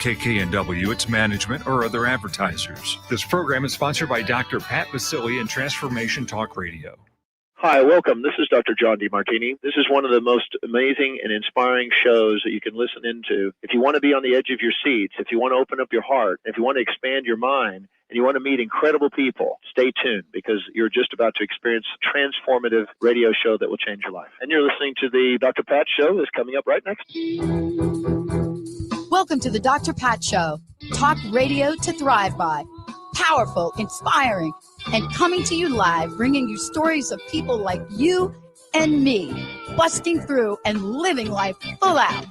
KKNW, its management, or other advertisers. This program is sponsored by Dr. Pat Basili and Transformation Talk Radio. Hi, welcome. This is Dr. John DeMartini. This is one of the most amazing and inspiring shows that you can listen into. If you want to be on the edge of your seats, if you want to open up your heart, if you want to expand your mind, and you want to meet incredible people, stay tuned because you're just about to experience a transformative radio show that will change your life. And you're listening to the Dr. Pat Show that's coming up right next. Welcome to the Dr. Pat Show. Talk radio to thrive by. Powerful, inspiring, and coming to you live, bringing you stories of people like you and me, busting through and living life full out.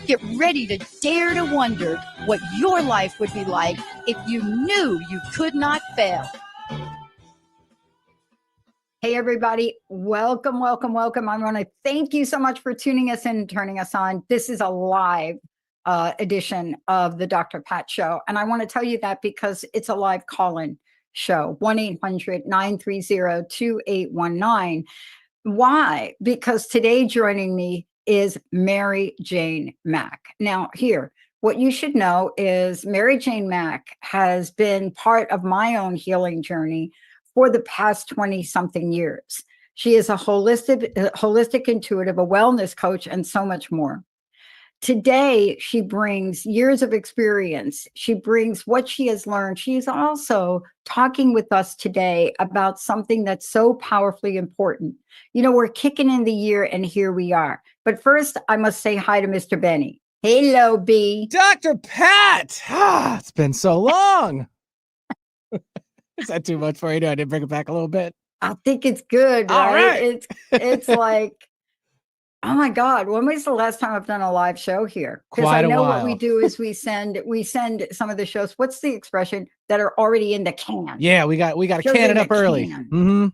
Get ready to dare to wonder what your life would be like if you knew you could not fail. Hey, everybody. Welcome, welcome, welcome. I want to thank you so much for tuning us in and turning us on. This is a live edition of the Dr. Pat Show. And I want to tell you that because it's a live call-in show, 1-800-930-2819. Why? Because today joining me is Mary Jane Mack. Now, here, what you should know is Mary Jane Mack has been part of my own healing journey for the past 20-something years. She is a holistic intuitive, a wellness coach, and so much more. Today, she brings years of experience. She brings what she has learned. She's also talking with us today about something that's so powerfully important. You know, we're kicking in the year, and here we are. But first, I must say hi to Mr. Benny. Hello, B. Dr. Pat! It's been so long. Is that too much for you? I didn't bring it back a little bit. I think it's good. All right. It's like, oh my God, when was the last time I've done a live show here? Because I know what we do is we send some of the shows. What's the expression? That are already in the can. Yeah, we got to can it up early. Mm-hmm.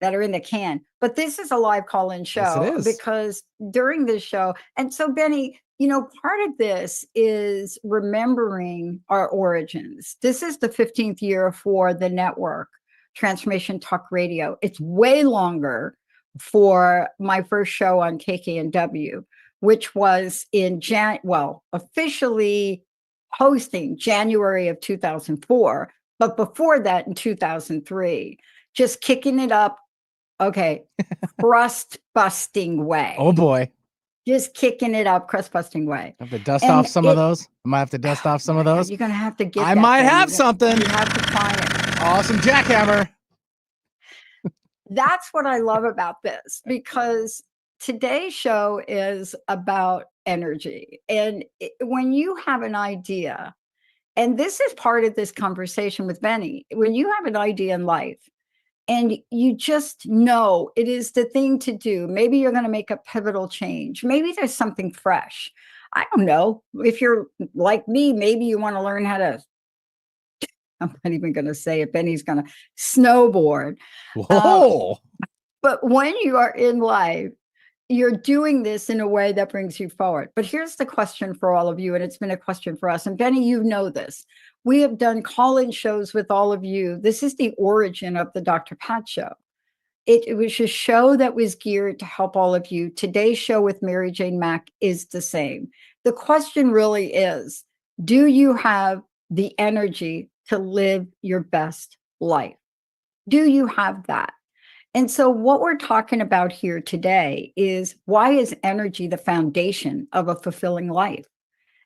That are in the can. But this is a live call-in show. Yes, it is. Because during this show, and so Benny, you know, part of this is remembering our origins. This is the 15th year for the network, Transformation Talk Radio. It's way longer for my first show on KKNW, which was in officially hosting January of 2004, but before that in 2003, just kicking it up. Okay. Crust busting way. Oh boy. Just kicking it up, crust busting way. I have to dust off some of those. I might have to dust off some of those. You're going to have to get I might have something. You have to find it. Awesome jackhammer. That's what I love about this, because today's show is about energy. And when you have an idea, and this is part of this conversation with Benny, when you have an idea in life, and you just know it is the thing to do. Maybe you're going to make a pivotal change. Maybe there's something fresh. I don't know. If you're like me, maybe you want to learn how to, I'm not even going to say it. Benny's going to snowboard. Whoa. But when you are in life, you're doing this in a way that brings you forward. But here's the question for all of you, and it's been a question for us. And Benny, you know this. We have done call-in shows with all of you. This is the origin of the Dr. Pat Show. It was a show that was geared to help all of you. Today's show with Mary Jane Mack is the same. The question really is, do you have the energy to live your best life? Do you have that? And so what we're talking about here today is, why is energy the foundation of a fulfilling life?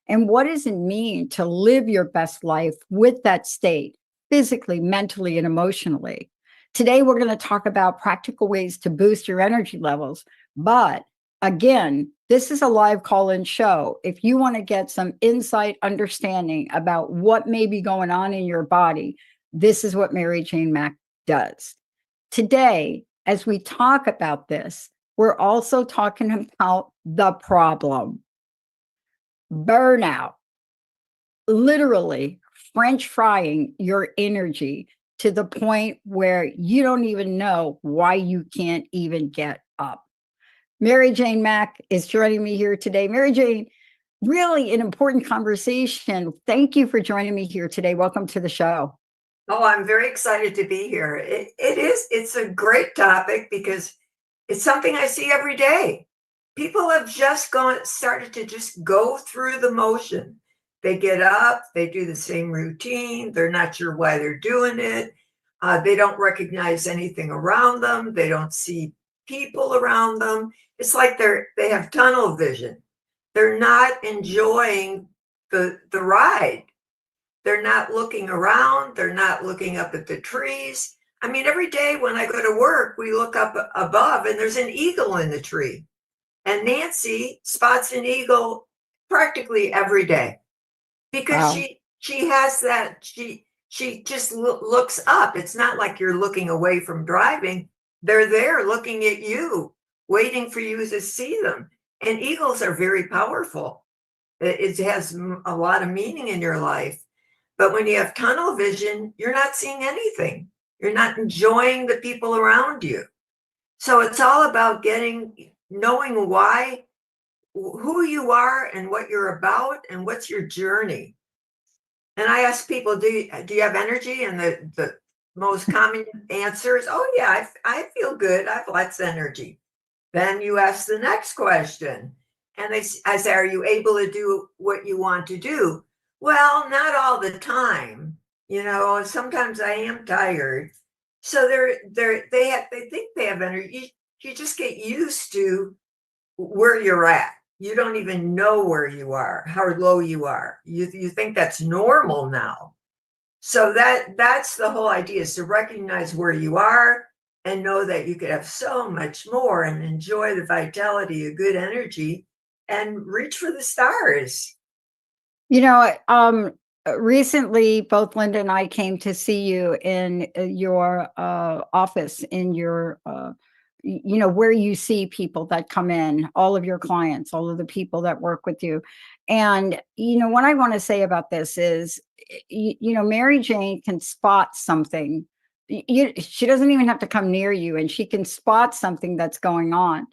And what does it mean to live your best life with that state, physically, mentally, and emotionally? Today, we're going to talk about practical ways to boost your energy levels. But again, this is a live call-in show. If you want to get some insight, understanding about what may be going on in your body, this is what Mary Jane Mack does. Today, as we talk about this, we're also talking about the problem. Burnout, literally French frying your energy to the point where you don't even know why you can't even get up. Mary Jane Mack is joining me here today. Mary Jane, really an important conversation. Thank you for joining me here today. Welcome to the show. Oh, I'm very excited to be here. It's a great topic because it's something I see every day. People have just started to just go through the motion. They get up, they do the same routine. They're not sure why they're doing it. They don't recognize anything around them. They don't see people around them. It's like they have tunnel vision. They're not enjoying the ride. They're not looking around. They're not looking up at the trees. I mean, every day when I go to work, we look up above and there's an eagle in the tree. And Nancy spots an eagle practically every day because Wow. she has that she just looks up. It's not like you're looking away from driving. They're there looking at you, waiting for you to see them. And eagles are very powerful. It has a lot of meaning in your life. But when you have tunnel vision, you're not seeing anything. You're not enjoying the people around you. So it's all about knowing why, who you are and what you're about and what's your journey. And I ask people, do you have energy? And the most common answer is, oh yeah, I feel good. I have lots of energy. Then you ask the next question. And I say, are you able to do what you want to do? Well, not all the time. Sometimes I am tired. So they think they have energy. You just get used to where you're at. You don't even know where you are, how low you are. You think that's normal now. So that's the whole idea, is to recognize where you are and know that you could have so much more and enjoy the vitality of good energy and reach for the stars. Recently, both Linda and I came to see you in your office, in your, where you see people that come in, all of your clients, all of the people that work with you. And, what I want to say about this is, Mary Jane can spot something. She doesn't even have to come near you, and she can spot something that's going on.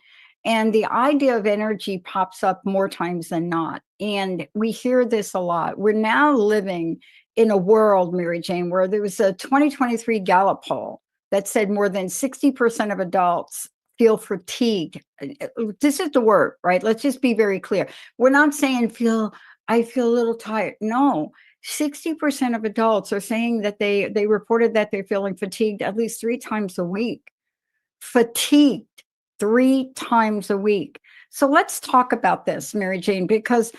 And the idea of energy pops up more times than not. And we hear this a lot. We're now living in a world, Mary Jane, where there was a 2023 Gallup poll that said more than 60% of adults feel fatigue. This is the word, right? Let's just be very clear. We're not saying I feel a little tired. No, 60% of adults are saying that they reported that they're feeling fatigued at least 3 times a week. Fatigued 3 times a week. So let's talk about this, Mary Jane, because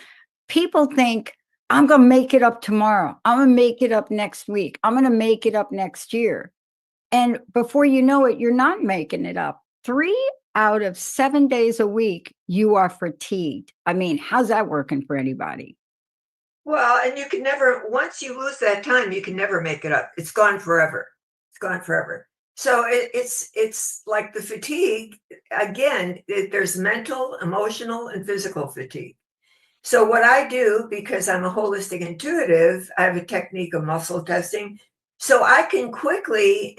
people think, I'm going to make it up tomorrow. I'm going to make it up next week. I'm going to make it up next year. And before you know it, you're not making it up. 3 out of 7 days a week, you are fatigued. I mean, how's that working for anybody? Well, and you can never, once you lose that time, you can never make it up. It's gone forever. It's gone forever. So it's like the fatigue, again, there's mental, emotional, and physical fatigue. So what I do, because I'm a holistic intuitive, I have a technique of muscle testing. So I can quickly,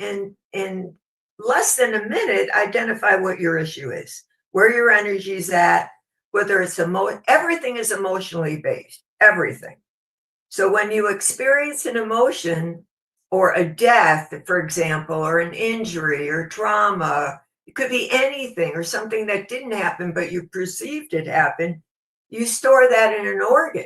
in less than a minute, identify what your issue is, where your energy is at, whether it's everything is emotionally based, everything. So when you experience an emotion, or a death, for example, or an injury or trauma, it could be anything, or something that didn't happen, but you perceived it happen, you store that in an organ.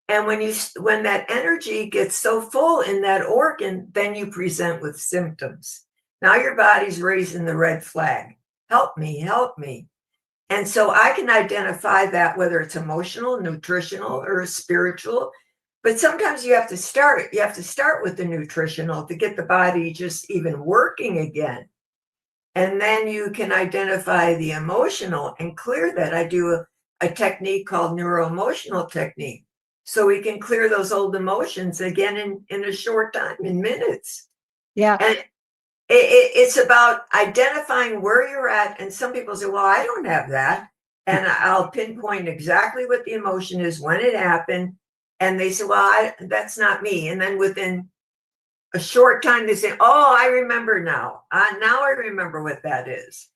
And when that energy gets so full in that organ, then you present with symptoms. Now your body's raising the red flag. Help me, help me. And so I can identify that, whether it's emotional, nutritional, or spiritual. But sometimes you have to start with the nutritional to get the body just even working again. And then you can identify the emotional and clear that. I do a technique called neuroemotional technique. So we can clear those old emotions again in a short time, in minutes. Yeah. And it's about identifying where you're at. And some people say, well, I don't have that. And I'll pinpoint exactly what the emotion is, when it happened. And they say, well, that's not me. And then within a short time, they say, oh, I remember now. Now I remember what that is.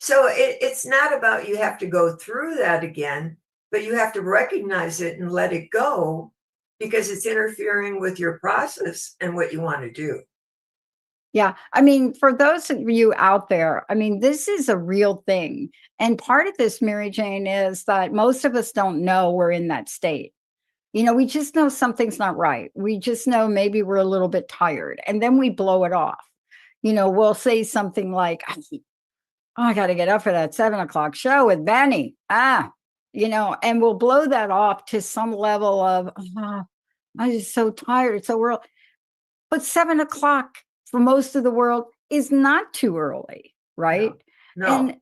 So it's not about you have to go through that again, but you have to recognize it and let it go, because it's interfering with your process and what you want to do. Yeah. I mean, for those of you out there, I mean, this is a real thing. And part of this, Mary Jane, is that most of us don't know we're in that state. We just know something's not right. We just know maybe we're a little bit tired, and then we blow it off. We'll say something like, oh, I got to get up for that 7:00 show with Benny. And we'll blow that off to some level of, I'm just so tired. So but 7:00 for most of the world is not too early, right? No. And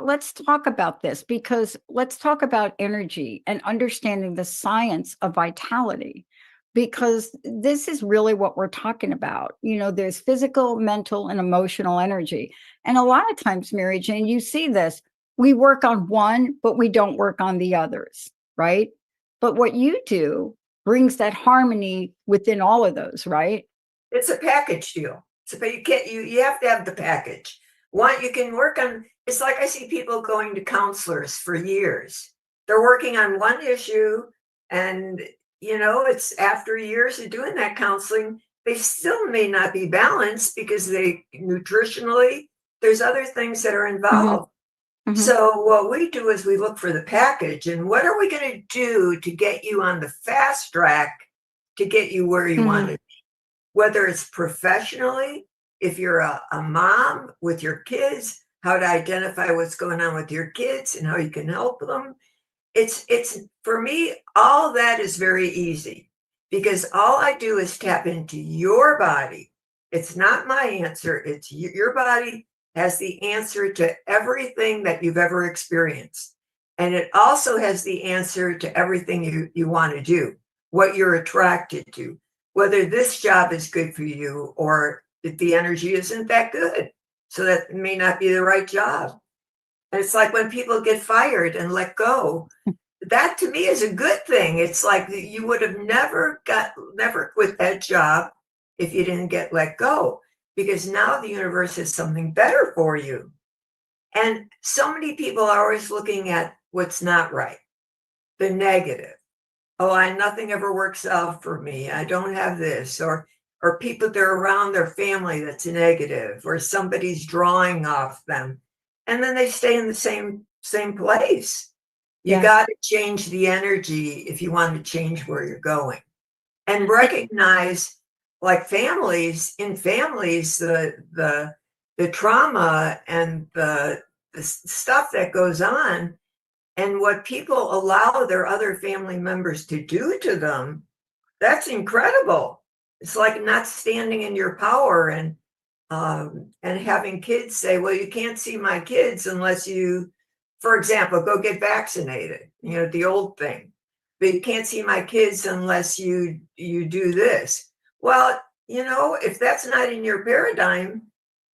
let's talk about this, because let's talk about energy and understanding the science of vitality, because this is really what we're talking about. There's physical, mental, and emotional energy. And a lot of times, Mary Jane, you see this, we work on one, but we don't work on the others, right? But what you do brings that harmony within all of those, right? It's a package deal. So, but you have to have the package. One, you can work on, it's like I see people going to counselors for years. They're working on one issue, and it's after years of doing that counseling, they still may not be balanced because nutritionally, there's other things that are involved. Mhm. So what we do is we look for the package, and what are we going to do to get you on the fast track to get you where you want to be? Whether it's professionally, if you're a mom with your kids, how to identify what's going on with your kids and how you can help them. It's for me, all that is very easy, because all I do is tap into your body. It's not my answer. It's your body has the answer to everything that you've ever experienced. And it also has the answer to everything you want to do, what you're attracted to, whether this job is good for you or if the energy isn't that good. So that may not be the right job. And it's like when people get fired and let go, that to me is a good thing. It's like you would have never quit that job if you didn't get let go, because now the universe has something better for you. And so many people are always looking at what's not right, the negative. Oh, nothing ever works out for me. I don't have this, or people that are around their family that's negative, or somebody's drawing off them, and then they stay in the same place. You Yes. got to change the energy if you want to change where you're going, and recognize, like in families, the trauma and the stuff that goes on, and what people allow their other family members to do to them. That's incredible. It's like not standing in your power, and having kids say, well, you can't see my kids unless you, for example, go get vaccinated, the old thing. But you can't see my kids unless you do this. Well, if that's not in your paradigm,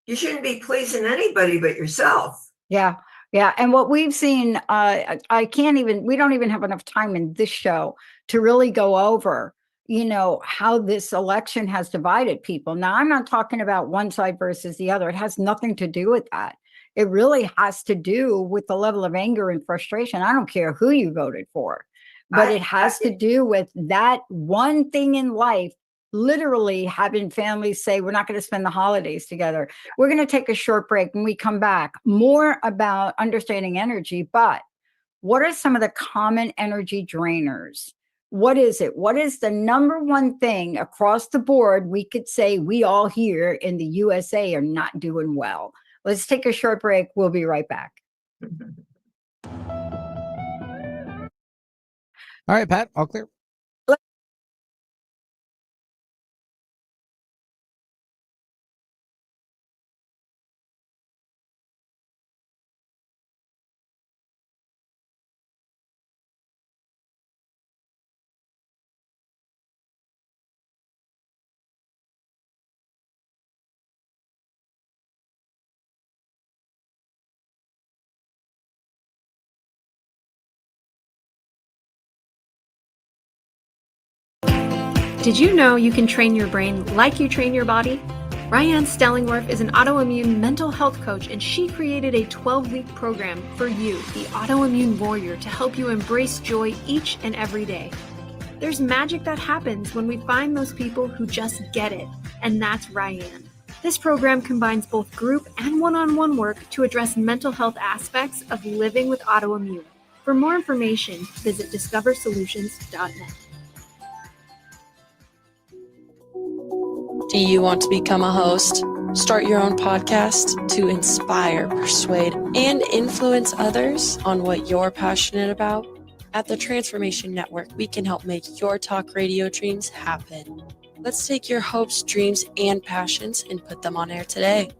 you shouldn't be pleasing anybody but yourself. Yeah. Yeah. And what we've seen, we don't even have enough time in this show to really go over, how this election has divided people. Now, I'm not talking about one side versus the other. It has nothing to do with that. It really has to do with the level of anger and frustration. I don't care who you voted for, but it has to do with that one thing in life. Literally having families say, we're not going to spend the holidays together. We're going to take a short break. When we come back, more about understanding energy. But what are some of the common energy drainers? What is it? What is the number one thing across the board we could say we all here in the USA are not doing well? Let's take a short break. We'll be right back. All right, Pat, all clear. Did you know you can train your brain like you train your body? Ryan Stellingwerf is an autoimmune mental health coach, and she created a 12-week program for you, the autoimmune warrior, to help you embrace joy each and every day. There's magic that happens when we find those people who just get it, and that's Ryan. This program combines both group and one-on-one work to address mental health aspects of living with autoimmune. For more information, visit discoversolutions.net. Do you want to become a host? Start your own podcast to inspire, persuade, and influence others on what you're passionate about? At the Transformation Network, we can help make your talk radio dreams happen. Let's take your hopes, dreams, and passions and put them on air today.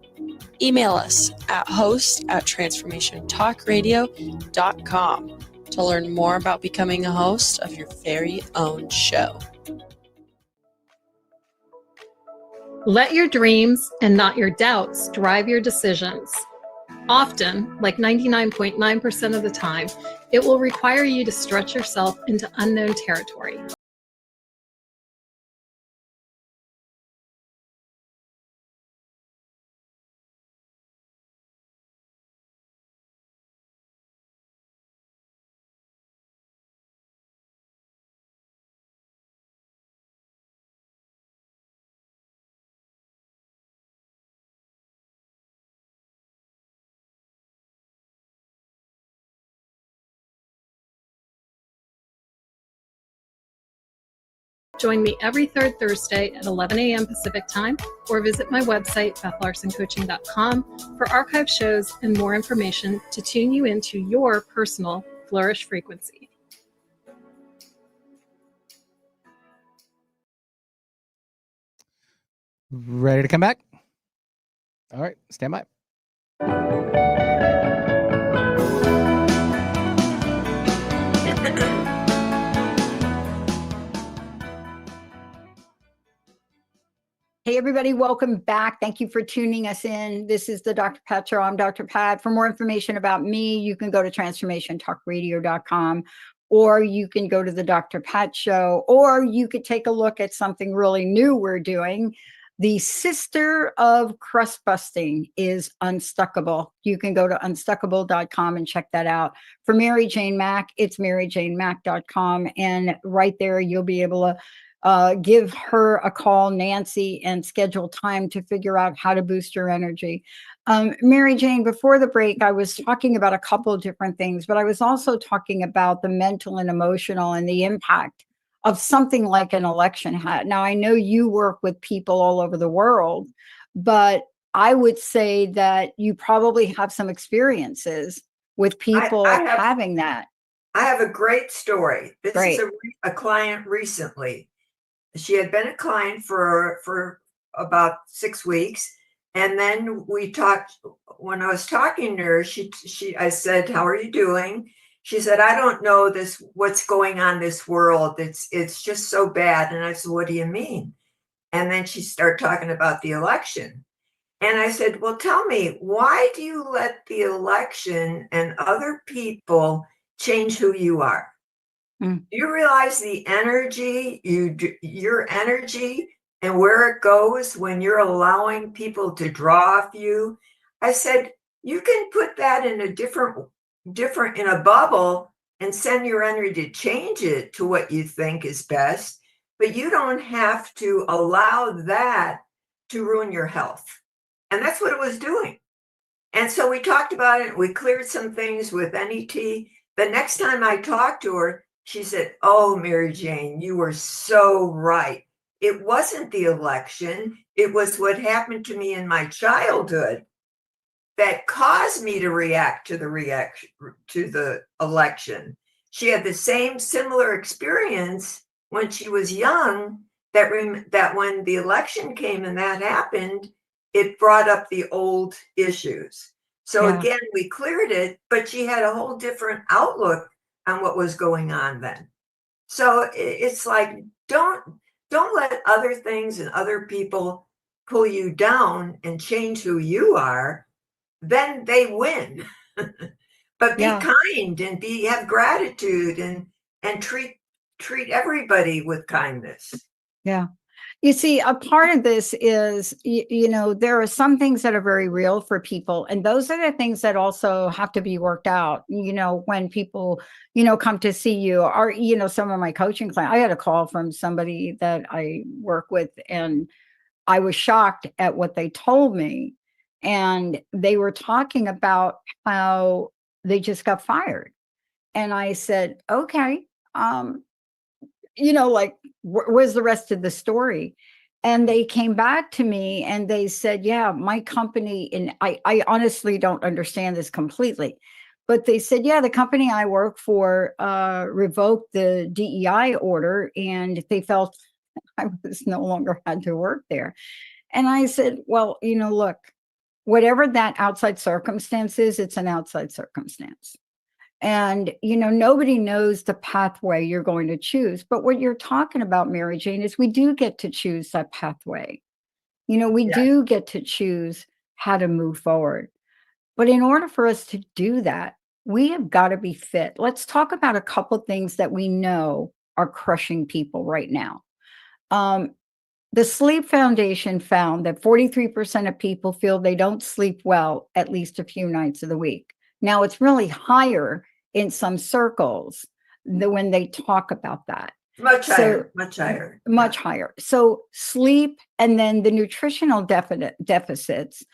Email us at host@transformationtalkradio.com to learn more about becoming a host of your very own show. Let your dreams and not your doubts drive your decisions. Often, like 99.9% of the time, it will require you to stretch yourself into unknown territory. Join me every third Thursday at 11 a.m. Pacific Time, or visit my website, BethLarsonCoaching.com, for archive shows and more information to tune you into your personal flourish frequency. Ready to come back? All right, stand by. Hey, everybody, welcome back. Thank you for tuning us in. This is the Dr. Pat Show. I'm Dr. Pat. For more information about me, you can go to transformationtalkradio.com, or you can go to the Dr. Pat Show, or you could take a look at something really new we're doing. The sister of crust busting is Unstuckable. You can go to unstuckable.com and check that out. For Mary Jane Mack, it's maryjanemack.com. And right there, you'll be able to give her a call, Nancy, and schedule time to figure out how to boost your energy. Mary Jane, before the break, I was talking about a couple of different things, but I was also talking about the mental and emotional and the impact of something like an election hat. Now, I know you work with people all over the world, but I would say that you probably have some experiences with people having that. I have a great story. This Great. is a client recently. She had been a client for about 6 weeks. And then we talked. When I was talking to her, I said, "How are you doing?" She said, "I don't know what's going on in this world. It's just so bad." And I said, "What do you mean?" And then she started talking about the election. And I said, "Well, tell me, why do you let the election and other people change who you are? Do you realize the energy, your energy and where it goes when you're allowing people to draw off you?" I said, "You can put that in a different in a bubble and send your energy to change it to what you think is best, but you don't have to allow that to ruin your health." And that's what it was doing. And so we talked about it. We cleared some things with NET. The next time I talked to her, she said, "Oh, Mary Jane, you were so right. It wasn't the election. It was what happened to me in my childhood that caused me to react to the election." She had the same similar experience when she was young, that when the election came and that happened, it brought up the old issues. So again, we cleared it, but she had a whole different outlook on what was going on then. So it's like, don't let other things and other people pull you down and change who you are. Then they win. But be kind and have gratitude and treat everybody with kindness. Yeah. You see, a part of this is, there are some things that are very real for people. And those are the things that also have to be worked out, when people, come to see you, or, some of my coaching clients. I had a call from somebody that I work with, and I was shocked at what they told me. And they were talking about how they just got fired. And I said, okay, like, where's the rest of the story? And they came back to me and they said, yeah, my company, and I honestly don't understand this completely, but they said, yeah, the company I work for revoked the DEI order and they felt I was no longer had to work there. And I said, well, look, whatever that outside circumstance is, it's an outside circumstance. And, nobody knows the pathway you're going to choose. But what you're talking about, Mary Jane, is we do get to choose that pathway. We do get to choose how to move forward. But in order for us to do that, we have got to be fit. Let's talk about a couple of things that we know are crushing people right now. The Sleep Foundation found that 43% of people feel they don't sleep well at least a few nights of the week. Now, it's really higher in some circles when they talk about that. Much higher, much higher. Much higher. So sleep and then the nutritional deficits,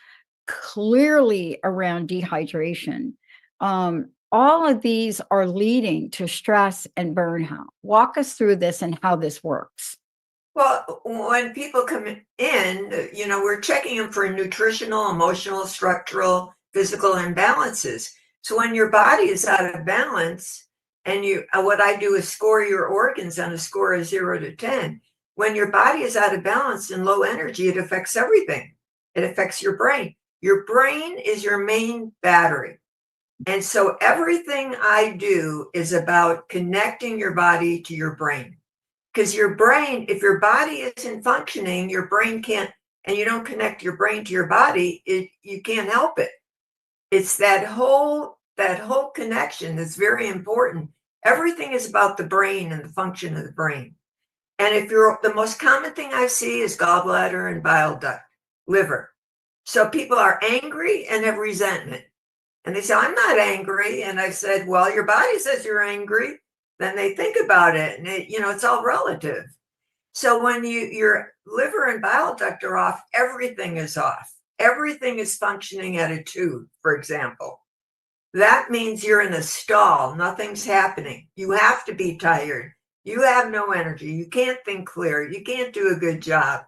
clearly around dehydration. All of these are leading to stress and burnout. Walk us through this and how this works. Well, when people come in, we're checking them for nutritional, emotional, structural, physical imbalances. So when your body is out of balance, and what I do is score your organs on a score of 0 to 10. When your body is out of balance and low energy, it affects everything. It affects your brain. Your brain is your main battery. And so everything I do is about connecting your body to your brain. Because your brain, if your body isn't functioning, your brain can't, and you don't connect your brain to your body, you can't help it. It's that whole connection that's very important. Everything is about the brain and the function of the brain. And the most common thing I see is gallbladder and bile duct, liver. So people are angry and have resentment. And they say, I'm not angry. And I said, well, your body says you're angry. Then they think about it, and it's all relative. So when your liver and bile duct are off, everything is off. Everything is functioning at a 2, for example. That means you're in a stall. Nothing's happening. You have to be tired. You have no energy. You can't think clear. You can't do a good job.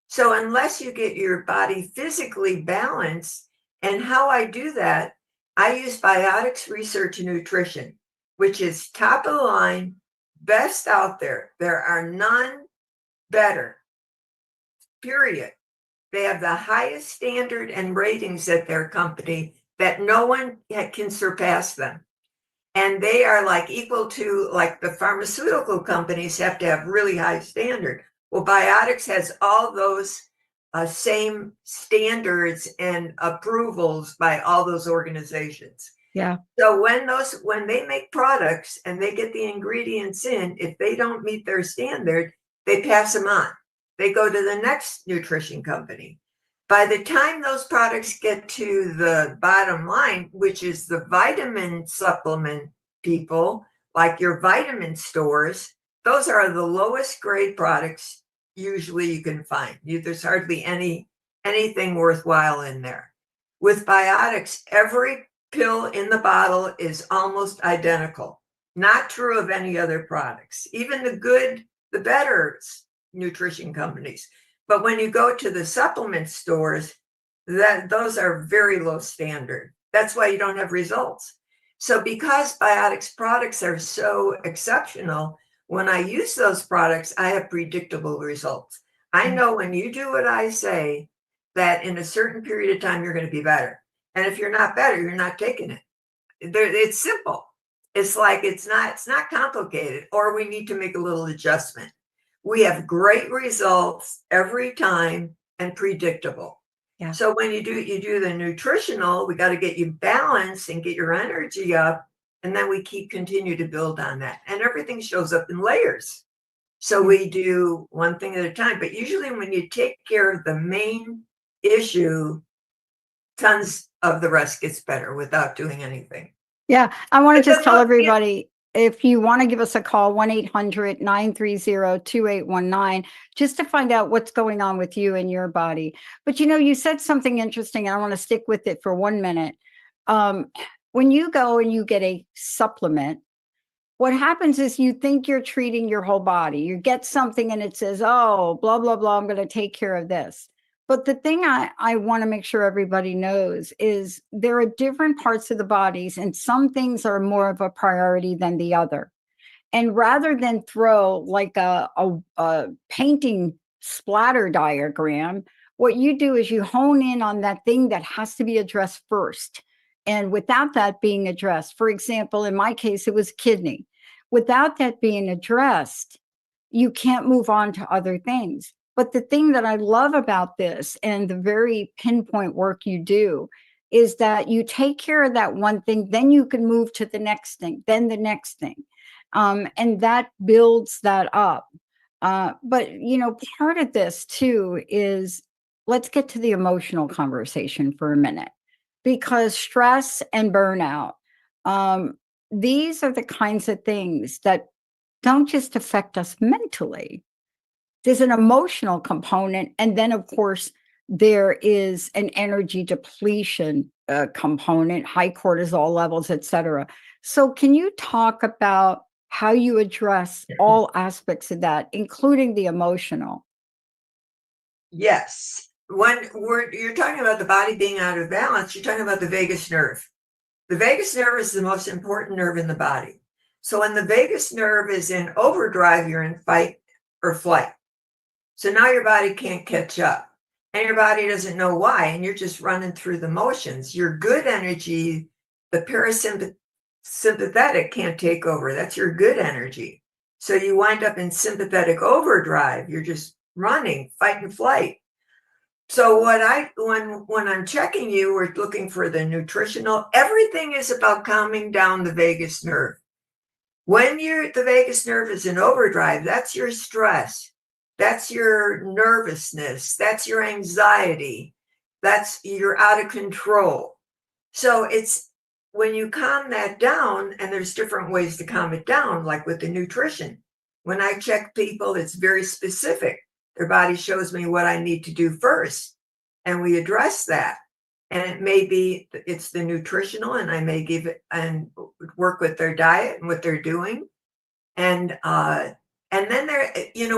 So unless you get your body physically balanced, and how I do that, I use Biotics Research and Nutrition, which is top of the line, best out there. There are none better, period. They have the highest standard and ratings at their company that no one can surpass them. And they are like equal to, like, the pharmaceutical companies have to have really high standard. Well, Biotics has all those same standards and approvals by all those organizations. Yeah. So when they make products and they get the ingredients in, if they don't meet their standard, they pass them on. They go to the next nutrition company. By the time those products get to the bottom line, which is the vitamin supplement people, like your vitamin stores, those are the lowest grade products usually you can find. There's hardly anything worthwhile in there. With Biotics, every pill in the bottle is almost identical. Not true of any other products, even the better nutrition companies. But when you go to the supplement stores, those are very low standard. That's why you don't have results. So because Biotics products are so exceptional, when I use those products, I have predictable results. I know when you do what I say, that in a certain period of time, you're going to be better. And if you're not better, you're not taking it. It's simple. It's like, it's not complicated, or we need to make a little adjustment. We have great results every time and predictable. Yeah. So when you do the nutritional, we got to get you balanced and get your energy up. And then we continue to build on that. And everything shows up in layers. So we do one thing at a time. But usually when you take care of the main issue, tons of the rest gets better without doing anything. Yeah. I want to just tell everybody, if you want to give us a call, 1-800-930-2819, just to find out what's going on with you and your body. But, you said something interesting, and I want to stick with it for 1 minute. When you go and you get a supplement, what happens is you think you're treating your whole body. You get something and it says, oh, blah, blah, blah, I'm going to take care of this. But the thing I want to make sure everybody knows is there are different parts of the bodies, and some things are more of a priority than the other. And rather than throw like a painting splatter diagram, what you do is you hone in on that thing that has to be addressed first. And without that being addressed, for example, in my case, it was kidney. Without that being addressed, you can't move on to other things. But the thing that I love about this and the very pinpoint work you do is that you take care of that one thing, then you can move to the next thing, then the next thing. And that builds that up. But, part of this too is, let's get to the emotional conversation for a minute, because stress and burnout, these are the kinds of things that don't just affect us mentally. There's an emotional component. And then, of course, there is an energy depletion component, high cortisol levels, et cetera. So can you talk about how you address all aspects of that, including the emotional? Yes. When you're talking about the body being out of balance, you're talking about the vagus nerve. The vagus nerve is the most important nerve in the body. So when the vagus nerve is in overdrive, you're in fight or flight. So now your body can't catch up, and your body doesn't know why, and you're just running through the motions. Your good energy, the parasympathetic can't take over. That's your good energy. So you wind up in sympathetic overdrive. You're just running, fight and flight. So when I'm checking you, we're looking for the nutritional. Everything is about calming down the vagus nerve. When the vagus nerve is in overdrive, that's your stress. That's your nervousness. That's your anxiety. You're out of control. So it's when you calm that down, and there's different ways to calm it down, like with the nutrition. When I check people, it's very specific. Their body shows me what I need to do first, and we address that. And it may be it's the nutritional, and I may give it and work with their diet and what they're doing. And then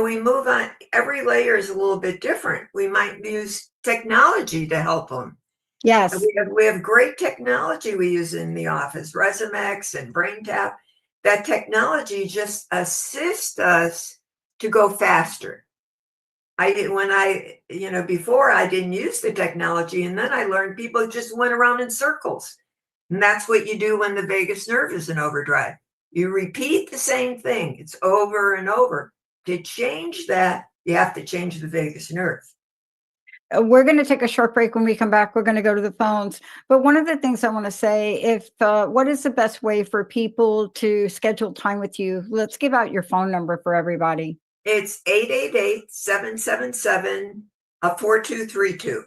we move on. Every layer is a little bit different. We might use technology to help them. Yes. And we have great technology we use in the office, Resumex and BrainTap. That technology just assists us to go faster. Before I didn't use the technology, and then I learned people just went around in circles. And that's what you do when the vagus nerve is in overdrive. You repeat the same thing. It's over and over. To change that, you have to change the vagus nerve. We're going to take a short break. When we come back, we're going to go to the phones. But one of the things I want to say, what is the best way for people to schedule time with you? Let's give out your phone number for everybody. It's 888-777-4232.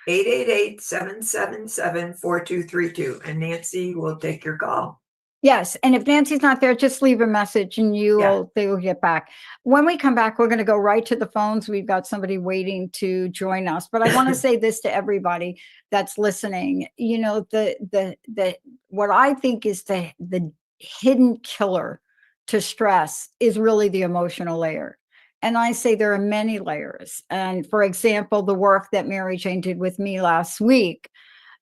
888-777-4232. And Nancy will take your call. Yes. And if Nancy's not there, just leave a message and they will get back. When we come back, we're going to go right to the phones. We've got somebody waiting to join us. But I want to say this to everybody that's listening. What I think is the hidden killer to stress is really the emotional layer. And I say there are many layers. And for example, the work that Mary Jane did with me last week,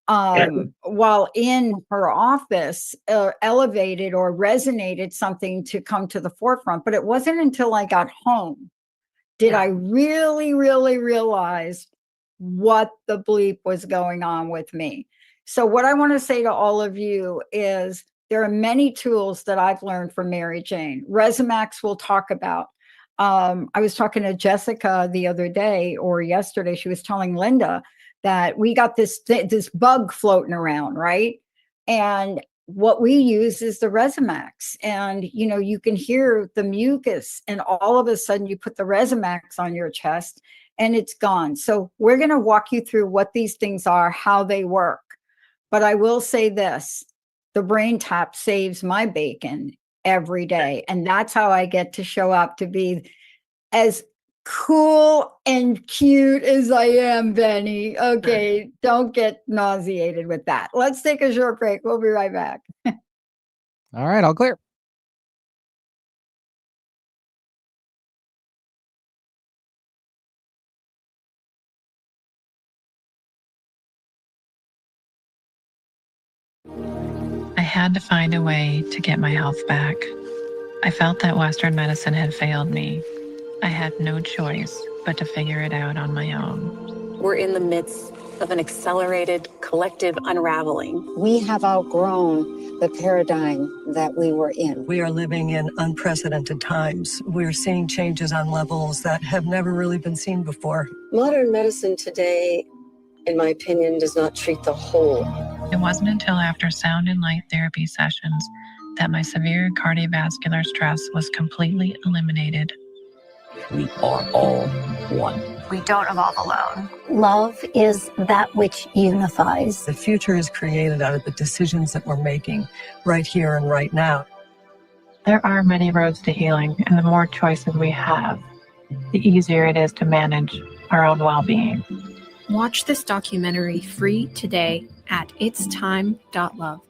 while in her office, elevated or resonated something to come to the forefront. But it wasn't until I got home did I really, really realize what the bleep was going on with me. So what I want to say to all of you is there are many tools that I've learned from Mary Jane. Resumex we'll talk about. I was talking to Jessica the other day or yesterday. She was telling Linda that we got this bug floating around, right? And what we use is the Resumex. And, you can hear the mucus, and all of a sudden you put the Resumex on your chest and it's gone. So we're going to walk you through what these things are, how they work. But I will say this, the BrainTap saves my bacon every day. And that's how I get to show up to be as cool and cute as I am, Benny. Okay, don't get nauseated with that. Let's take a short break. We'll be right back. All right, all clear. had to find a way to get my health back. I felt that Western medicine had failed me. I had no choice but to figure it out on my own. We're in the midst of an accelerated collective unraveling. We have outgrown the paradigm that we were in. We are living in unprecedented times. We're seeing changes on levels that have never really been seen before. Modern medicine today, in my opinion, does not treat the whole. It wasn't until after sound and light therapy sessions that my severe cardiovascular stress was completely eliminated. We are all one. We don't evolve alone. Love is that which unifies. The future is created out of the decisions that we're making right here and right now. There are many roads to healing, and the more choices we have, the easier it is to manage our own well-being. Watch this documentary free today at itstime.love.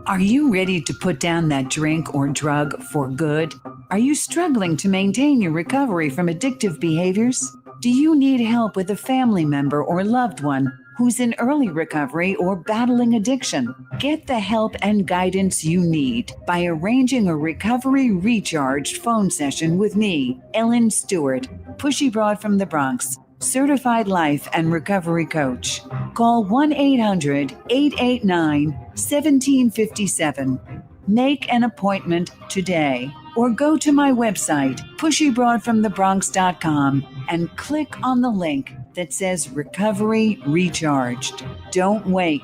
Are you ready to put down that drink or drug for good? Are you struggling to maintain your recovery from addictive behaviors? Do you need help with a family member or loved one who's in early recovery or battling addiction? Get the help and guidance you need by arranging a recovery recharged phone session with me, Ellen Stewart, Pushy Broad from the Bronx, certified life and recovery coach. Call 1-800-889-1757. Make an appointment today or go to my website, pushybroadfromthebronx.com, and click on the link that says Recovery Recharged. Don't wait.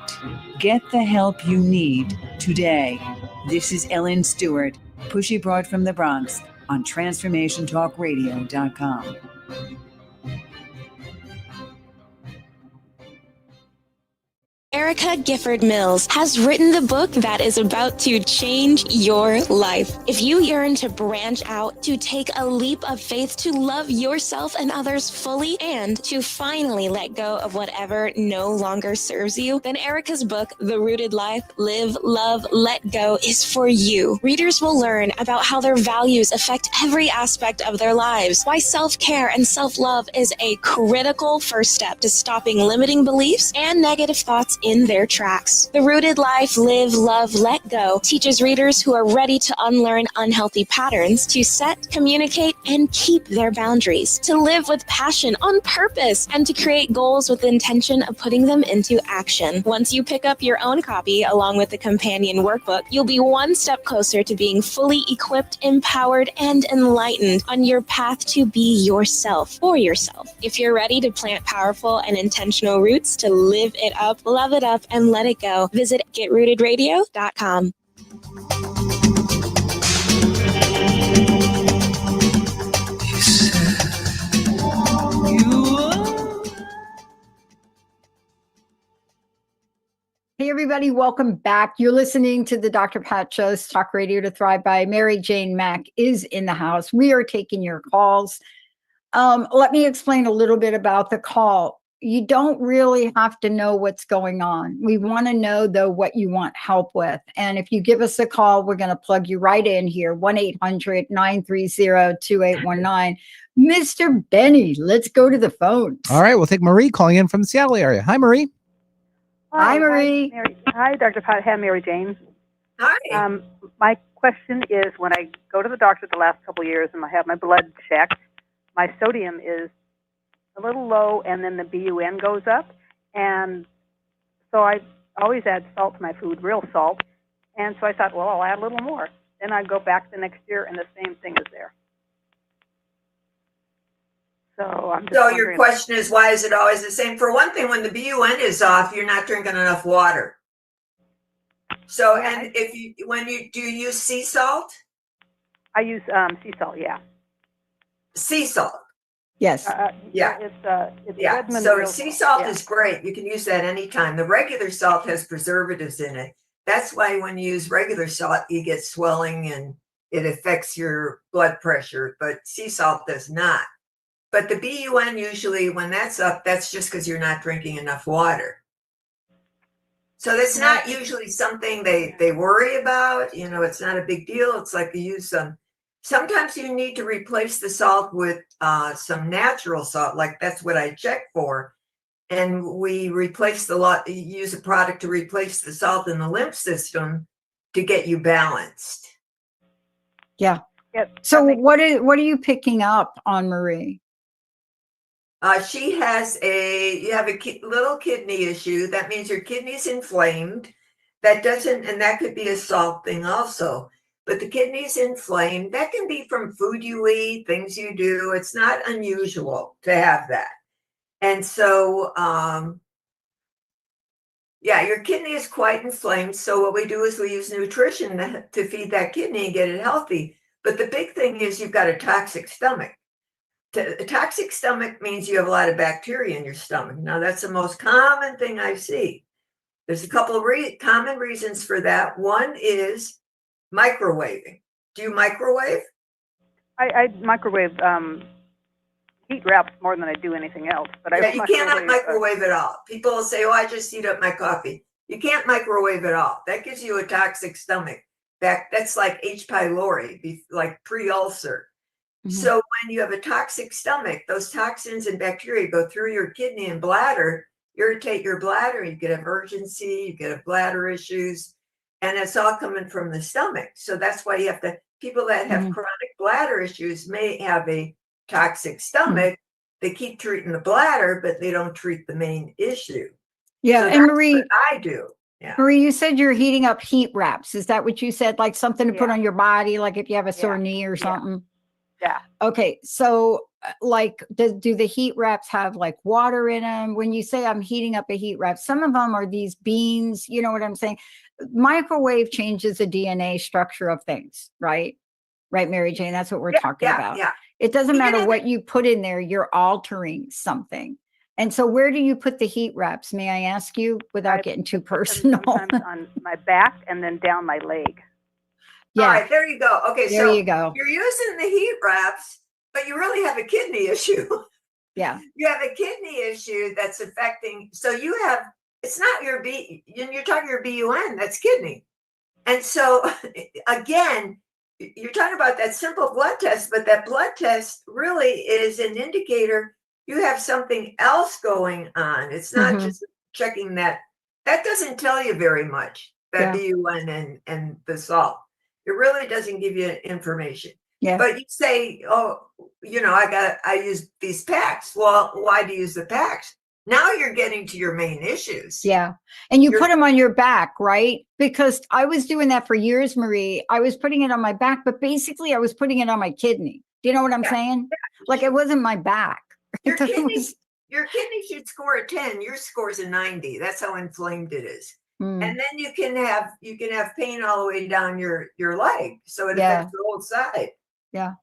Get the help you need today. This is Ellen Stewart, Pushy Broad from the Bronx on TransformationTalkRadio.com. Erica Gifford Mills has written the book that is about to change your life. If you yearn to branch out, to take a leap of faith, to love yourself and others fully, and to finally let go of whatever no longer serves you, then Erica's book, The Rooted Life, Live, Love, Let Go, is for you. Readers will learn about how their values affect every aspect of their lives, why self-care and self-love is a critical first step to stopping limiting beliefs and negative thoughts in their tracks. The Rooted Life, Live, Love, Let Go teaches readers who are ready to unlearn unhealthy patterns to set, communicate, and keep their boundaries, to live with passion on purpose, and to create goals with the intention of putting them into action. Once you pick up your own copy along with the companion workbook, you'll be one step closer to being fully equipped, empowered, and enlightened on your path to be yourself for yourself. If you're ready to plant powerful and intentional roots to live it up, love it up, and let it go, visit GetRootedRadio.com. Hey, everybody, welcome back. You're listening to the Dr. Pat Show's Talk Radio to Thrive by. Mary Jane Mack is in the house. We are taking your calls. Let me explain a little bit about the call. You don't really have to know what's going on. We want to know, though, what you want help with. And if you give us a call, we're going to plug you right in here, 1-800-930-2819. Mr. Benny, let's go to the phones. All right, we'll take Marie calling in from the Seattle area. Hi, Marie. Hi, Marie. Hi, Dr. Pat. Hi, Mary Jane. Hi. My question is, when I go to the doctor the last couple of years and I have my blood checked, my sodium is a little low, and then the BUN goes up. And so I always add salt to my food, real salt. And so I thought, well, I'll add a little more. Then I go back the next year, and the same thing is there. So I'm just wondering. Your question is, why is it always the same? For one thing, when the BUN is off, you're not drinking enough water. So, and do you use sea salt? I use sea salt, yeah. Sea salt. Yes. Yeah. It's Redmond So real sea salt yeah. is great. You can use that anytime. The regular salt has preservatives in it. That's why when you use regular salt, you get swelling and it affects your blood pressure, but sea salt does not. But the BUN usually, when that's up, that's just because you're not drinking enough water. So that's not usually something they worry about. You know, it's not a big deal. It's like you use some. Sometimes you need to replace the salt with some natural salt. Like that's what I check for. and we use a product to replace the salt in the lymph system to get you balanced. Yeah. Yep. So what are you picking up on Marie? She has you have a little kidney issue. That means your kidney's inflamed. And that could be a salt thing also. But the kidney's inflamed. That can be from food you eat, things you do. It's not unusual to have that. And so, your kidney is quite inflamed. So what we do is we use nutrition to feed that kidney and get it healthy. But the big thing is you've got a toxic stomach. A toxic stomach means you have a lot of bacteria in your stomach. Now, that's the most common thing I see. There's a couple of common reasons for that. One is microwaving. Do you microwave? I microwave heat wraps more than I do anything else. But you cannot microwave at all. People will say, "Oh, I just heat up my coffee." You can't microwave at all. That gives you a toxic stomach. That's like H. pylori, like pre-ulcer. So when you have a toxic stomach, those toxins and bacteria go through your kidney and bladder, irritate your bladder, you get emergency, you get bladder issues, and it's all coming from the stomach. So that's why people that have chronic bladder issues may have a toxic stomach. They keep treating the bladder, but they don't treat the main issue. Yeah, so and that's Marie, what I do. Yeah. Marie, you said you're heating up heat wraps. Is that what you said? Like something to put on your body, like if you have a sore knee or something? Yeah. Okay. So do the heat wraps have like water in them? When you say I'm heating up a heat wrap, some of them are these beans, you know what I'm saying? Microwave changes the DNA structure of things, right? Right, Mary Jane? That's what we're talking about. Yeah. It doesn't matter what you put in there, you're altering something. And so where do you put the heat wraps? May I ask you without getting too personal? Sometimes on my back and then down my leg. Yeah. All right, there you go. Okay, there you go. You're using the heat wraps, but you really have a kidney issue. Yeah. You have a kidney issue that's affecting. So it's not you're talking your BUN, that's kidney. And so again, you're talking about that simple blood test, but that blood test really is an indicator you have something else going on. It's not just checking that. That doesn't tell you very much, that BUN and the salt. It really doesn't give you information. Yeah. But you say, "Oh, I use these packs." Well, why do you use the packs? Now you're getting to your main issues. Yeah. And you put them on your back, right? Because I was doing that for years, Marie. I was putting it on my back, but basically I was putting it on my kidney. Do you know what I'm saying? Like it wasn't my back. Your kidney should score a 10. Your score's a 90. That's how inflamed it is. And then you can have pain all the way down your leg. So it affects the whole side. Yeah.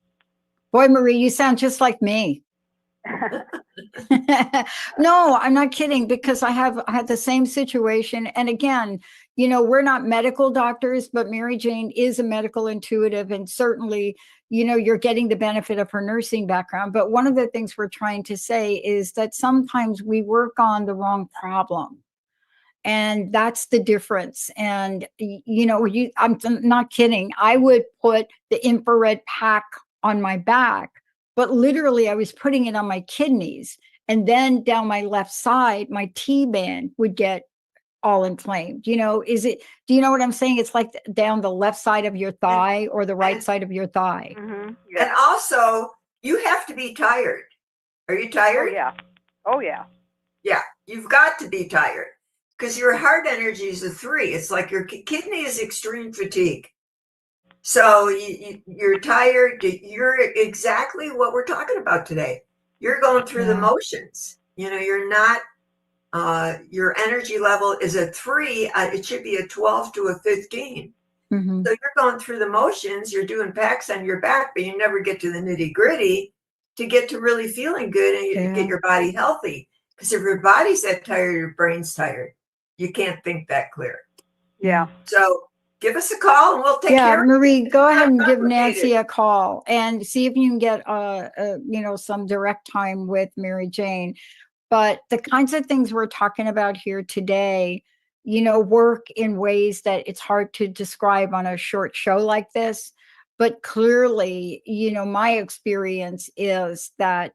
Boy, Marie, you sound just like me. No, I'm not kidding, because I had the same situation. And again, we're not medical doctors, but Mary Jane is a medical intuitive, and certainly, you're getting the benefit of her nursing background. But one of the things we're trying to say is that sometimes we work on the wrong problem. And that's the difference. And, I'm not kidding. I would put the infrared pack on my back, but literally I was putting it on my kidneys. And then down my left side, my T-band would get all inflamed. Do you know what I'm saying? It's like down the left side of your thigh or the right side of your thigh. And also, you have to be tired. Are you tired? Oh, yeah. Yeah, you've got to be tired. Because your heart energy is a 3. It's like your kidney is extreme fatigue. So you're tired. You're exactly what we're talking about today. You're going through the motions. You're not, your energy level is a 3. It should be a 12 to a 15. So you're going through the motions. You're doing packs on your back, but you never get to the nitty gritty to get to really feeling good and get your body healthy. Because if your body's that tired, your brain's tired. You can't think that clear. Yeah. So give us a call and we'll take care of it. Marie, go ahead and give Nancy a call and see if you can get some direct time with Mary Jane. But the kinds of things we're talking about here today, work in ways that it's hard to describe on a short show like this. But clearly, my experience is that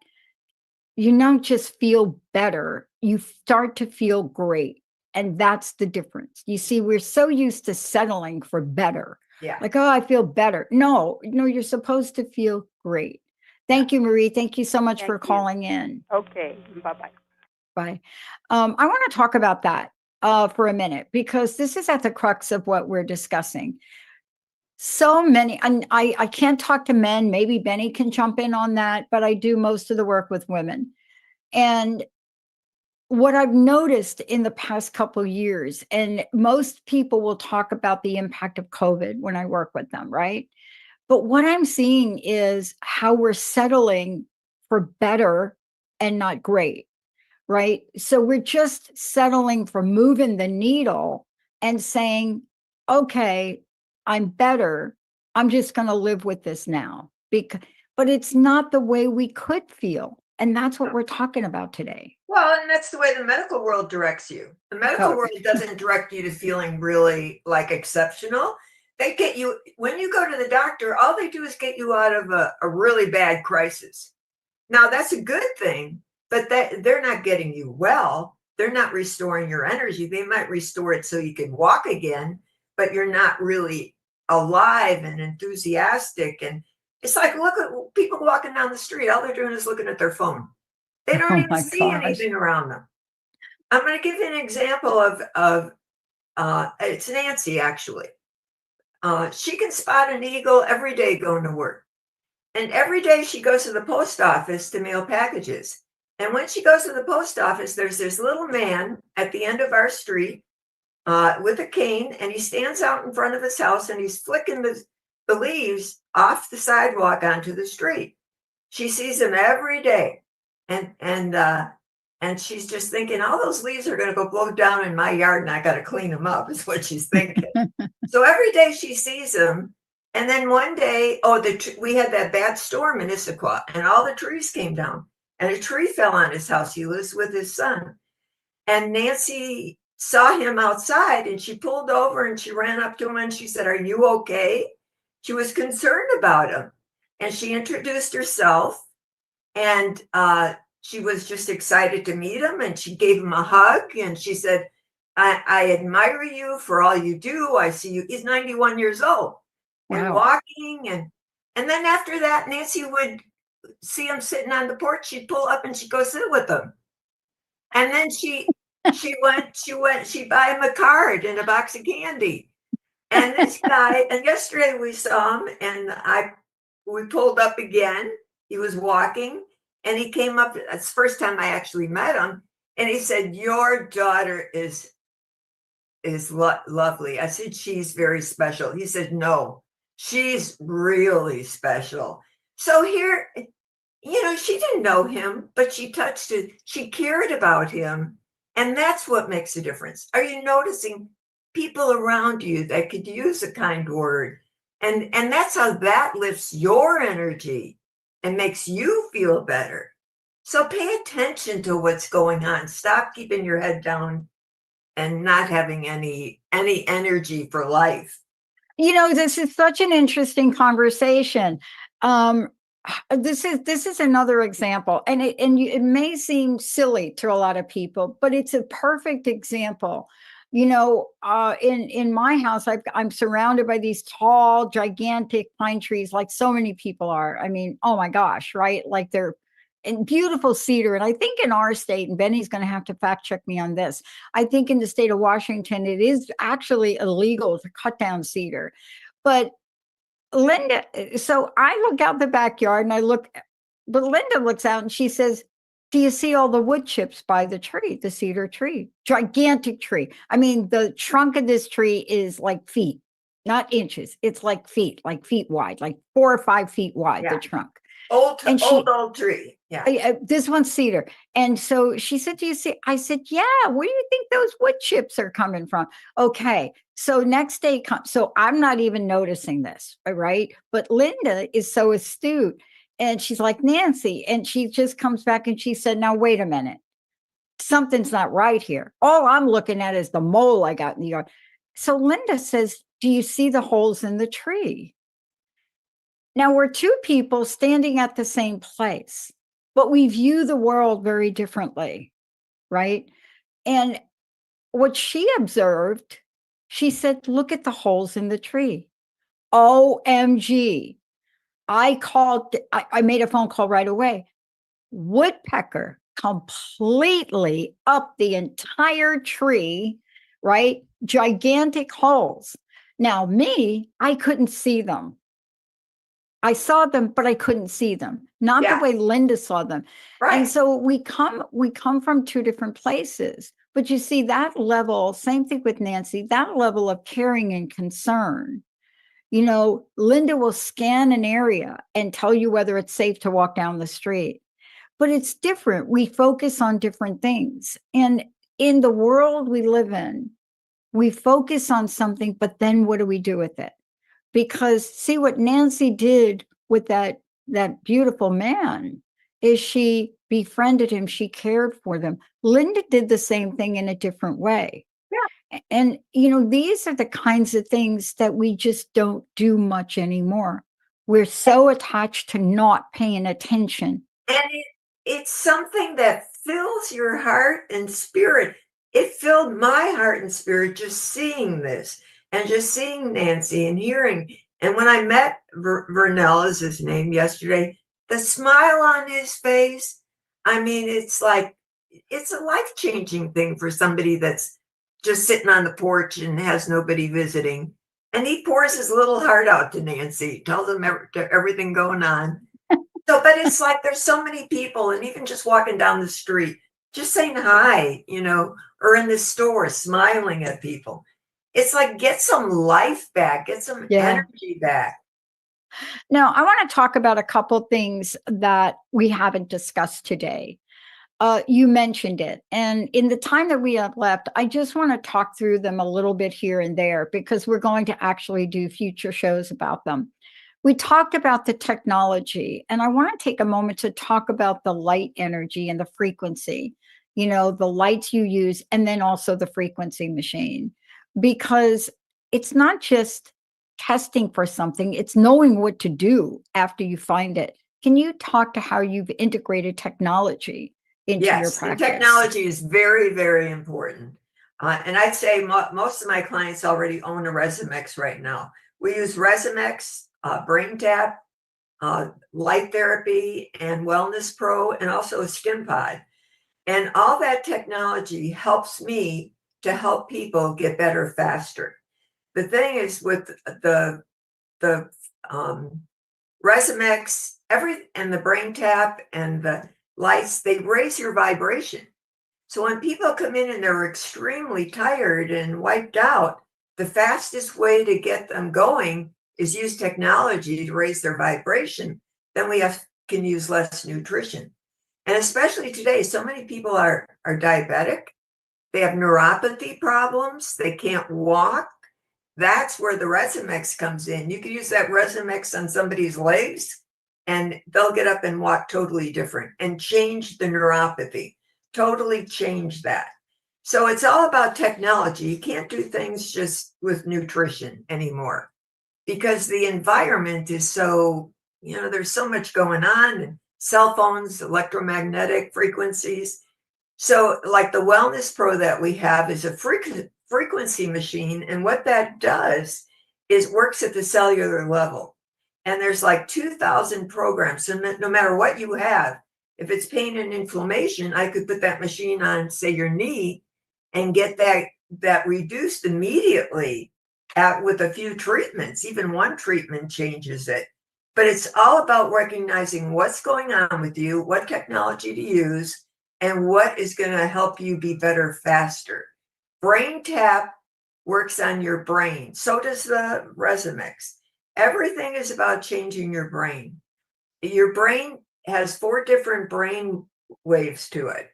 you don't just feel better, you start to feel great. And that's the difference. You see, we're so used to settling for better. Yeah. Like, oh, I feel better. No, you're supposed to feel great. Thank you, Marie. Thank you so much for calling in. Okay. Bye-bye. Bye. I want to talk about that for a minute, because this is at the crux of what we're discussing. So many, and I can't talk to men. Maybe Benny can jump in on that, but I do most of the work with women. And what I've noticed in the past couple of years, and most people will talk about the impact of COVID when I work with them, right? But what I'm seeing is how we're settling for better and not great, right? So we're just settling for moving the needle and saying, okay, I'm better. I'm just going to live with this now. But it's not the way we could feel. And that's what we're talking about today. Well, and that's the way the medical world directs you. The medical world doesn't direct you to feeling really like exceptional. They get you, when you go to the doctor, all they do is get you out of a really bad crisis. Now, that's a good thing, but they're not getting you well. They're not restoring your energy. They might restore it so you can walk again, but you're not really alive and enthusiastic. And it's like, look at people walking down the street. All they're doing is looking at their phone. They don't even see anything around them. I'm going to give you an example of it's Nancy, actually. She can spot an eagle every day going to work. And every day she goes to the post office to mail packages. And when she goes to the post office, there's this little man at the end of our street with a cane, and he stands out in front of his house and he's flicking the leaves off the sidewalk onto the street. She sees him every day. And she's just thinking, all those leaves are going to go blow down in my yard and I got to clean them up, is what she's thinking. So every day she sees him. And then one day, we had that bad storm in Issaquah, and all the trees came down, and a tree fell on his house. He lives with his son. And Nancy saw him outside, and she pulled over and she ran up to him and she said, "Are you okay?" She was concerned about him. And she introduced herself, and she was just excited to meet him, and she gave him a hug, and she said, I admire you for all you do. I see you. He's 91 years old. And walking, and then after that, Nancy would see him sitting on the porch. She'd pull up and she'd go sit with him, and then she'd buy him a card and a box of candy. And this guy, and yesterday we saw him, and we pulled up again. He was walking, and he came up. It's the first time I actually met him, and he said, "Your daughter is lovely." I said, "She's very special." He said, "No. She's really special." So here, she didn't know him, but she touched it. She cared about him. And that's what makes a difference. Are you noticing people around you that could use a kind word? And that's how that lifts your energy and makes you feel better. So pay attention to what's going on. Stop keeping your head down and not having any energy for life. This is such an interesting conversation. This is another example, and it may seem silly to a lot of people, but it's a perfect example. In my house, I'm surrounded by these tall, gigantic pine trees, like so many people are. I mean, oh my gosh, right? Like they're and beautiful cedar. And I think in our state, and Benny's going to have to fact check me on this, I think in the state of Washington, it is actually illegal to cut down cedar. But Linda, so I look out the backyard and but Linda looks out and she says, "Do you see all the wood chips by the tree, the cedar tree? Gigantic tree. I mean, the trunk of this tree is like feet, not inches. It's like feet wide, like 4 or 5 feet wide, the trunk." Old tree. Yeah. This one's cedar. And so she said, "Do you see?" I said, "Yeah. Where do you think those wood chips are coming from?" Okay. So next day comes. So I'm not even noticing this. Right. But Linda is so astute. And she's like, "Nancy." And she just comes back and she said, "Now, wait a minute. Something's not right here. All I'm looking at is the mole I got in the yard." So Linda says, "Do you see the holes in the tree?" Now we're 2 people standing at the same place. but we view the world very differently, right? And what she observed, she said, look at the holes in the tree. OMG. I made a phone call right away. Woodpecker completely up the entire tree, right? Gigantic holes. Now, me, I couldn't see them. I saw them, but I couldn't see them. Not the way Linda saw them. Right. And so we come from two different places. But you see that level, same thing with Nancy, that level of caring and concern. You know, Linda will scan an area and tell you whether it's safe to walk down the street. But it's different. We focus on different things. And in the world we live in, we focus on something, but then what do we do with it? Because see what Nancy did with that beautiful man is she befriended him, she cared for them. Linda did the same thing in a different way. Yeah. And you know, these are the kinds of things that we just don't do much anymore. We're so attached to not paying attention. And it's something that fills your heart and spirit. It filled my heart and spirit just seeing this and just seeing Nancy and hearing. And when I met Vernell, is his name, yesterday, the smile on his face, I mean, it's like, it's a life-changing thing for somebody that's just sitting on the porch and has nobody visiting. And he pours his little heart out to Nancy, tells him everything going on. So, but it's like there's so many people, and even just walking down the street, just saying hi, you know, or in the store, smiling at people. It's like, get some life back, get some energy back. Now, I want to talk about a couple things that we haven't discussed today. You mentioned it. And in the time that we have left, I just want to talk through them a little bit here and there because we're going to actually do future shows about them. We talked about the technology, and I want to take a moment to talk about the light energy and the frequency, you know, the lights you use, and then also the frequency machine, because it's not just testing for something, it's knowing what to do after you find it. Can you talk to how you've integrated technology into your practice? Technology is very, very important. And I'd say most of my clients already own a Resimex right now. We use Resimex, Brain Tap, Light Therapy, and Wellness Pro, and also a Skin Pod. And all that technology helps me to help people get better faster. The thing is with the Resimex, and the Brain Tap and the lights, they raise your vibration. So when people come in and they're extremely tired and wiped out, the fastest way to get them going is use technology to raise their vibration. Then we can use less nutrition. And especially today, so many people are diabetic. They have neuropathy problems. They can't walk. That's where the Resimex comes in. You can use that Resimex on somebody's legs and they'll get up and walk totally different and change the neuropathy, totally change that. So it's all about technology. You can't do things just with nutrition anymore because the environment is so, you know, there's so much going on, and cell phones, electromagnetic frequencies. So like the Wellness Pro that we have is a frequency machine. And what that does is works at the cellular level. And there's like 2,000 programs. So no matter what you have, if it's pain and inflammation, I could put that machine on, say, your knee and get that reduced immediately with a few treatments. Even one treatment changes it. But it's all about recognizing what's going on with you, what technology to use, and what is going to help you be better faster. Brain Tap works on your brain. So does the Resimex. Everything is about changing your brain. Your brain has 4 different brain waves to it.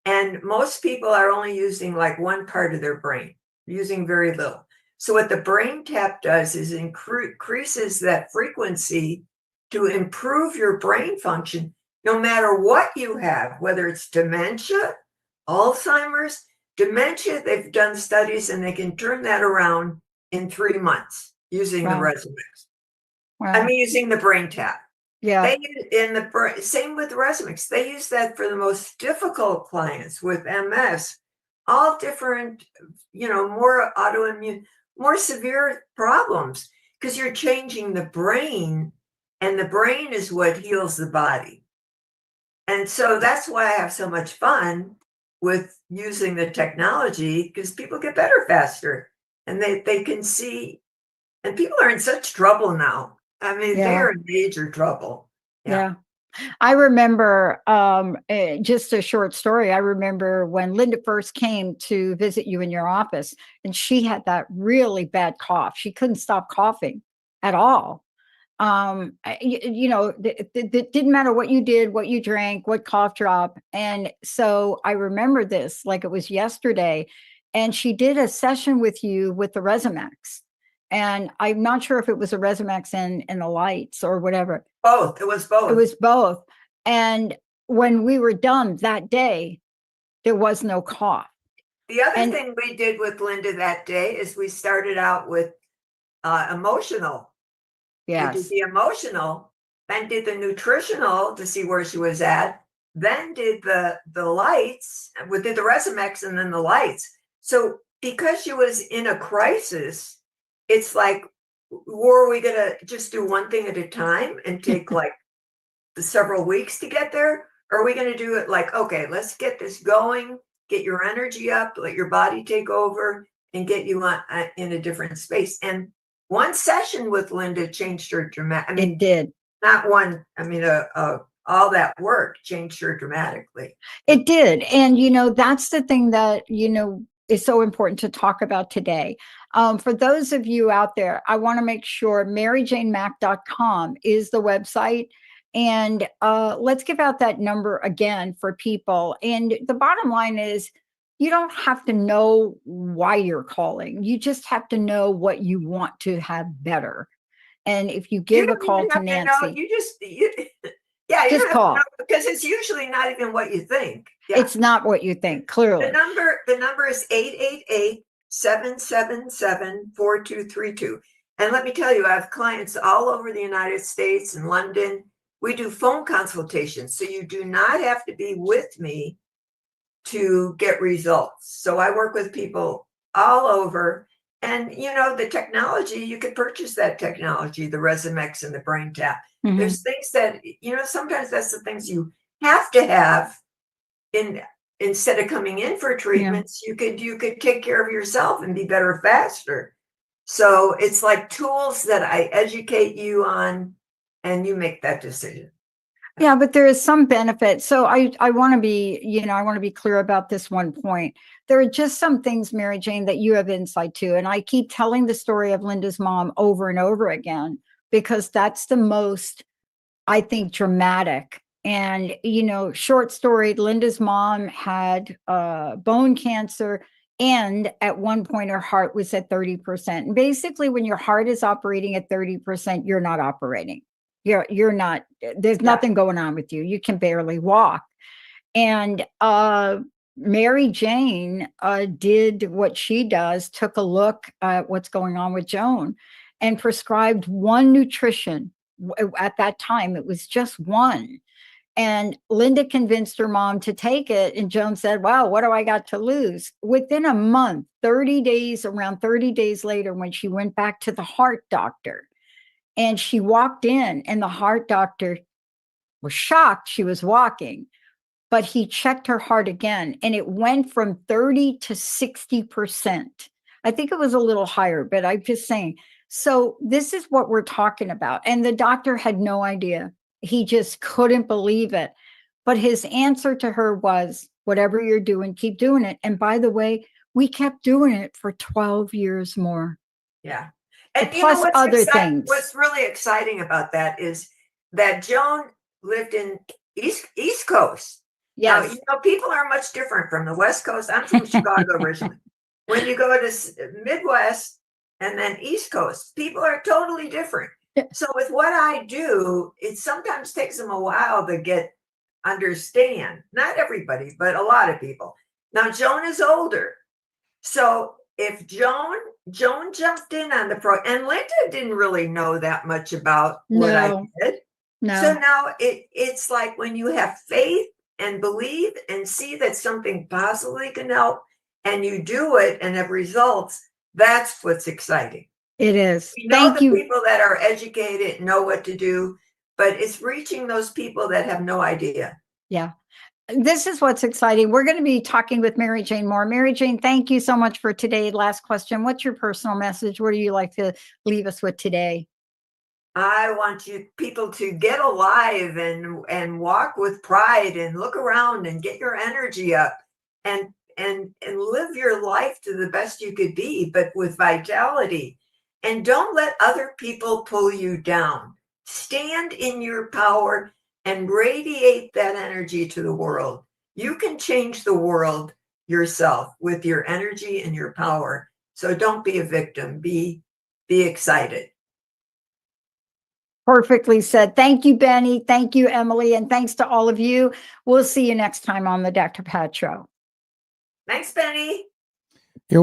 And most people are only using like one part of their brain, using very little. So what the Brain Tap does is increases that frequency to improve your brain function, no matter what you have, whether it's dementia, Alzheimer's. Dementia, they've done studies and they can turn that around in 3 months using the Resimex. I mean, using the Brain Tap. Yeah. They in the same with Resmix. They use that for the most difficult clients with MS, all different, more autoimmune, more severe problems, because you're changing the brain, and the brain is what heals the body. And so that's why I have so much fun with using the technology, because people get better faster, and they can see, and people are in such trouble now. I mean, they Yeah. are in major trouble. Yeah. I remember just a short story. I remember when Linda first came to visit you in your office, and she had that really bad cough. She couldn't stop coughing at all. It didn't matter what you did, what you drank, what cough drop. And so I remember this like it was yesterday. And she did a session with you with the Resemax. And I'm not sure if it was a Resemax and the lights or whatever. Both. It was both. It was both. And when we were done that day, there was no cough. The other thing we did with Linda that day is we started out with emotional. Yes. We did the emotional, then did the nutritional to see where she was at, then did the lights, we did the Resemax and then the lights. So because she was in a crisis, it's like, were we going to just do one thing at a time and take like the several weeks to get there? Or are we going to do it like, okay, let's get this going, get your energy up, let your body take over, and get you in a different space? And one session with Linda changed her dramatically. I mean, it did. Not one. I mean, all that work changed her dramatically. It did. And, that's the thing that, is so important to talk about today. For those of you out there, I want to make sure maryjanemack.com is the website. And let's give out that number again for people. And the bottom line is, you don't have to know why you're calling. You just have to know what you want to have better. And if you give a call to Nancy, just call, because it's usually not even what you think. Yeah. It's not what you think. Clearly, the number is 888-777-4232. And let me tell you, I have clients all over the United States and London. We do phone consultations, so you do not have to be with me to get results. So I work with people all over, and the technology, you could purchase that technology, the Resemax and the Brain Tap. Mm-hmm. There's things that, sometimes that's the things you have to have instead of coming in for treatments. You could take care of yourself and be better faster. So it's like tools that I educate you on, and you make that decision. Yeah, but there is some benefit. So I want to be, I want to be clear about this one point. There are just some things, Mary Jane, that you have insight to. And I keep telling the story of Linda's mom over and over again, because that's the most, I think, dramatic. And, short story, Linda's mom had bone cancer. And at one point, her heart was at 30%. And basically, when your heart is operating at 30%, you're not operating. You're not, there's nothing going on with you. You can barely walk. And Mary Jane did what she does, took a look at what's going on with Joan and prescribed one nutrition. At that time, it was just one. And Linda convinced her mom to take it. And Joan said, wow, what do I got to lose? Within a month, around 30 days later, when she went back to the heart doctor, and she walked in, and the heart doctor was shocked she was walking, but he checked her heart again, and it went from 30 to 60%. I think it was a little higher, but I'm just saying. So this is what we're talking about. And the doctor had no idea. He just couldn't believe it. But his answer to her was, whatever you're doing, keep doing it. And by the way, we kept doing it for 12 years more. Yeah. And plus other things. What's really exciting about that is that Joan lived in East Coast. Yes. Now, people are much different from the West Coast. I'm from Chicago originally. When you go to Midwest and then East Coast, people are totally different. So with what I do, it sometimes takes them a while to understand. Not everybody, but a lot of people. Now, Joan is older. So if Joan jumped in on the and Linda didn't really know that much about what I did. No. So now it's like when you have faith and believe and see that something possibly can help and you do it and have results, that's what's exciting. It is. We know Thank the you. people that are educated know what to do, but it's reaching those people that have no idea. Yeah. This is what's exciting. We're going to be talking with Mary Jane more. Mary Jane, thank you so much for today. Last question. What's your personal message? What do you like to leave us with today? I want you people to get alive and walk with pride and look around and get your energy up and live your life to the best you could be, but with vitality. And don't let other people pull you down. Stand in your power and radiate that energy to the world. You can change the world yourself with your energy and your power. So don't be a victim. Be excited. Perfectly said. Thank you, Benny. Thank you, Emily. And thanks to all of you. We'll see you next time on the Dr. Pat Show. Thanks, Benny.